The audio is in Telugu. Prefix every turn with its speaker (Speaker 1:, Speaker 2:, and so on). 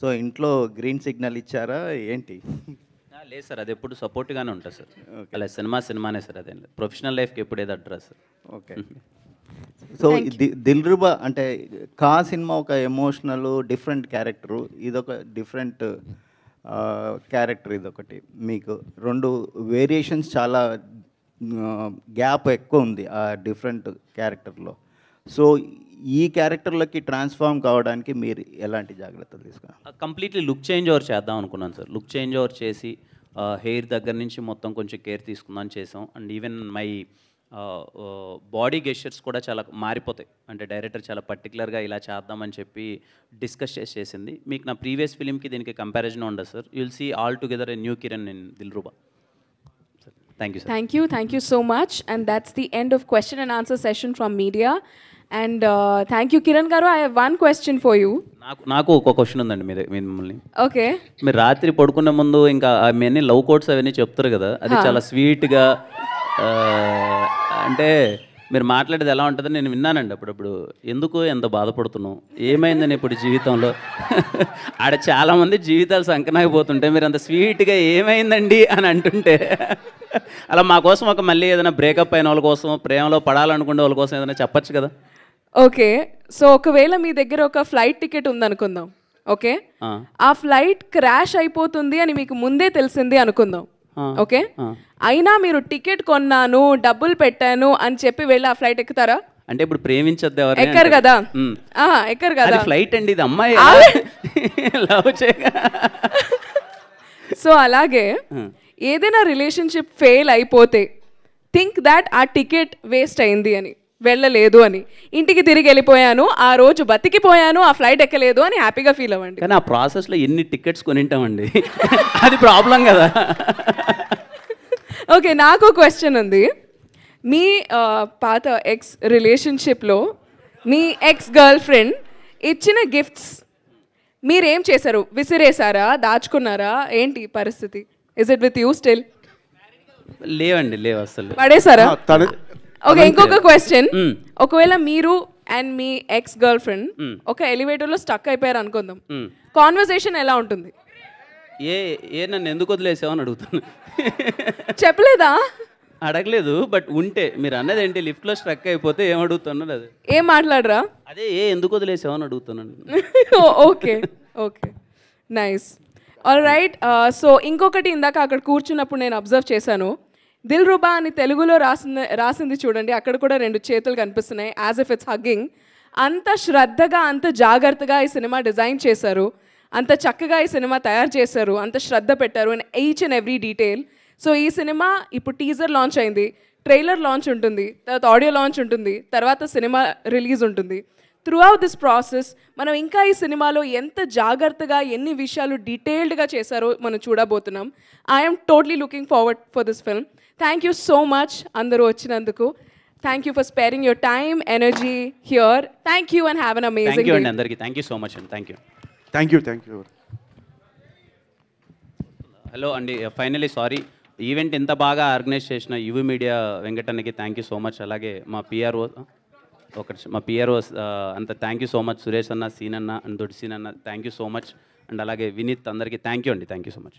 Speaker 1: సో ఇంట్లో గ్రీన్ సిగ్నల్ ఇచ్చారా ఏంటి?
Speaker 2: లేదు సార్, అది ఎప్పుడు సపోర్ట్గానే ఉంటుంది సార్.
Speaker 1: ఓకే.
Speaker 2: అలా సినిమానే సార్, అదేం లేదు. ప్రొఫెషనల్ లైఫ్కి ఎప్పుడు ఏది address sir.
Speaker 1: Okay. So Dilruba అంటే కా సినిమా ఒక ఎమోషనల్ డిఫరెంట్ క్యారెక్టరు, ఇదొక డిఫరెంట్ క్యారెక్టర్. ఇదొకటి మీకు 2 వేరియేషన్స్, చాలా గ్యాప్ ఎక్కువ ఉంది ఆ డిఫరెంట్ క్యారెక్టర్లో. సో ఈ క్యారెక్టర్లకి ట్రాన్స్ఫార్మ్ కావడానికి మీరు ఎలాంటి జాగ్రత్తలు తీసుకున్నారు?
Speaker 2: కంప్లీట్లీ లుక్ చేంజ్ ఓవర్ చేద్దాం అనుకున్నాను సార్. లుక్ చేంజ్ ఓవర్ చేసి హెయిర్ దగ్గర నుంచి మొత్తం కొంచెం కేర్ తీసుకుందాం చేసాం. And even my body gestures కూడా చాలా మారిపోతాయి. అంటే డైరెక్టర్ చాలా పర్టికులర్గా ఇలా చేద్దామని చెప్పి డిస్కస్ చేసింది. మీకు నా ప్రీవియస్ ఫిలింకి దీనికి కంపారిజన్ ఉండదు sir. You will see all together a new Kiran in Dilruba. Thank you, sir.
Speaker 3: Thank you so much. And that's the end of question and answer session from media. And thank you, Kiran garu. I have one question for you.
Speaker 2: నాకు ఒక క్వశ్చన్ ఉందండి మిమ్మల్ని.
Speaker 3: Okay.
Speaker 2: మీరు రాత్రి పడుకునే ముందు ఇంకా అవన్నీ లవ్ కోట్స్ అవన్నీ చెప్తారు కదా, అది చాలా స్వీట్గా, అంటే మీరు మాట్లాడేది ఎలా ఉంటుందని నేను విన్నానండి అప్పుడప్పుడు. ఎందుకు ఎంత బాధపడుతున్నావు, ఏమైందని ఇప్పుడు జీవితంలో? ఆడ చాలామంది జీవితాలు సంకనాగిపోతుంటే మీరు అంత స్వీట్గా ఏమైందండి అని అంటుంటే, అలా మా కోసం ఒక మళ్ళీ ఏదైనా బ్రేకప్ అయిన వాళ్ళ కోసం, ప్రేమలో పడాలనుకునే వాళ్ళ కోసం ఏదైనా చెప్పచ్చు కదా.
Speaker 3: ఓకే, సో ఒకవేళ మీ దగ్గర ఒక ఫ్లైట్ టికెట్ ఉందనుకుందాం. ఓకే, ఆ ఫ్లైట్ క్రాష్ అయిపోతుంది అని మీకు ముందే తెలిసింది అనుకుందాం. ఓకే, అయినా మీరు టికెట్ కొన్నాను, డబ్బులు పెట్టాను అని చెప్పి వెళ్ళి ఆ ఫ్లైట్ ఎక్కుతారా?
Speaker 2: అంటే ఇప్పుడు ప్రేమించద్దు ఎవరు?
Speaker 3: ఎక్కరు కదా, ఎక్కరు కదా.
Speaker 2: ఫ్లైట్ అండి, ఇది అమ్మాయి లవ్ చేయగా.
Speaker 3: సో అలాగే ఏదైనా రిలేషన్షిప్ ఫెయిల్ అయిపోతే థింక్ దాట్ ఆ టికెట్ వేస్ట్ అయింది అని, వెళ్ళలేదు అని, ఇంటికి తిరిగి వెళ్ళిపోయాను, ఆ రోజు బతికిపోయాను, ఆ ఫ్లైట్ ఎక్కలేదు అని హ్యాపీగా ఫీల్ అవ్వండి.
Speaker 2: కానీ ఆ ప్రాసెస్లో ఎన్ని టికెట్స్ కొనింటామండి, అది ప్రాబ్లం కదా.
Speaker 3: ఓకే, నాకు క్వశ్చన్ ఉంది. మీ పాత ఎక్స్ రిలేషన్షిప్లో మీ ఎక్స్ గర్ల్ ఫ్రెండ్ ఇచ్చిన గిఫ్ట్స్ మీరేం చేశారు? విసిరేసారా, దాచుకున్నారా, ఏంటి పరిస్థితి? Is it with you still?
Speaker 2: లేవండి, లేవు అసలు.
Speaker 3: పడేసారా? ఓకే, ఇంకొక క్వశ్చన్. ఒకవేళ మీరు and me ex girl friend ఒక ఎలివేటర్లో స్టక్ అయిపోయారు అనుకుందాం, కాన్వర్సేషన్ ఎలా ఉంటుంది?
Speaker 2: ఏ నన్ను ఎందుకు వదిలేసావు అని అడుగుతాను.
Speaker 3: చెప్పలేదా?
Speaker 2: అడగలేదు, బట్ ఉంటే మీరు అన్నది ఏంటి, లిఫ్ట్లో స్ట్రక్ అయిపోతే ఏం అడుగుతున్నాను, అది
Speaker 3: ఏం మాట్లాడరా?
Speaker 2: అదే ఎందుకు వదిలేసావు అని అడుగుతున్నాను.
Speaker 3: Okay okay, nice, all right. So ఇంకొకటి, ఇందాక అక్కడ కూర్చున్నప్పుడు నేను అబ్జర్వ్ చేశాను, దిల్రుబా అని తెలుగులో రాసింది చూడండి, అక్కడ కూడా 2 చేతులు కనిపిస్తున్నాయి, యాజ్ ఇఫ్ ఇట్స్ హగ్గింగ్. అంత శ్రద్ధగా, అంత జాగ్రత్తగా ఈ సినిమా డిజైన్ చేశారు, అంత చక్కగా ఈ సినిమా తయారు చేశారు, అంత శ్రద్ధ పెట్టారు in each and every detail. So ఈ సినిమా ఇప్పుడు టీజర్ లాంచ్ అయింది, ట్రైలర్ లాంచ్ ఉంటుంది, తర్వాత ఆడియో లాంచ్ ఉంటుంది, తర్వాత సినిమా రిలీజ్ ఉంటుంది. త్రూ అవుట్ దిస్ ప్రాసెస్ మనం ఇంకా ఈ సినిమాలో ఎంత జాగ్రత్తగా, ఎన్ని విషయాలు డీటెయిల్డ్గా చేశారో మనం చూడబోతున్నాం. I'm totally looking forward for this film. Thank you so much అందరూ వచ్చినందుకు. Thank you for sparing your time, energy here. Thank you and have an amazing day.
Speaker 2: అందరికీ థ్యాంక్ యూ సో మచ్ అండి. Thank you. హలో అండి, ఫైనలీ సారీ, ఈవెంట్ ఇంత బాగా ఆర్గనైజ్ చేసిన యువి మీడియా వెంకటన్నకి థ్యాంక్ యూ సో మచ్. అలాగే మా పిఆర్ఓ అంత thank you so much. Suresh అన్న, సీన్ అన్న అండ్ దొడ్డి సీన్ అన్న thank you so much. And అలాగే వినీత్, అందరికీ థ్యాంక్ యూ అండి. Thank you so much.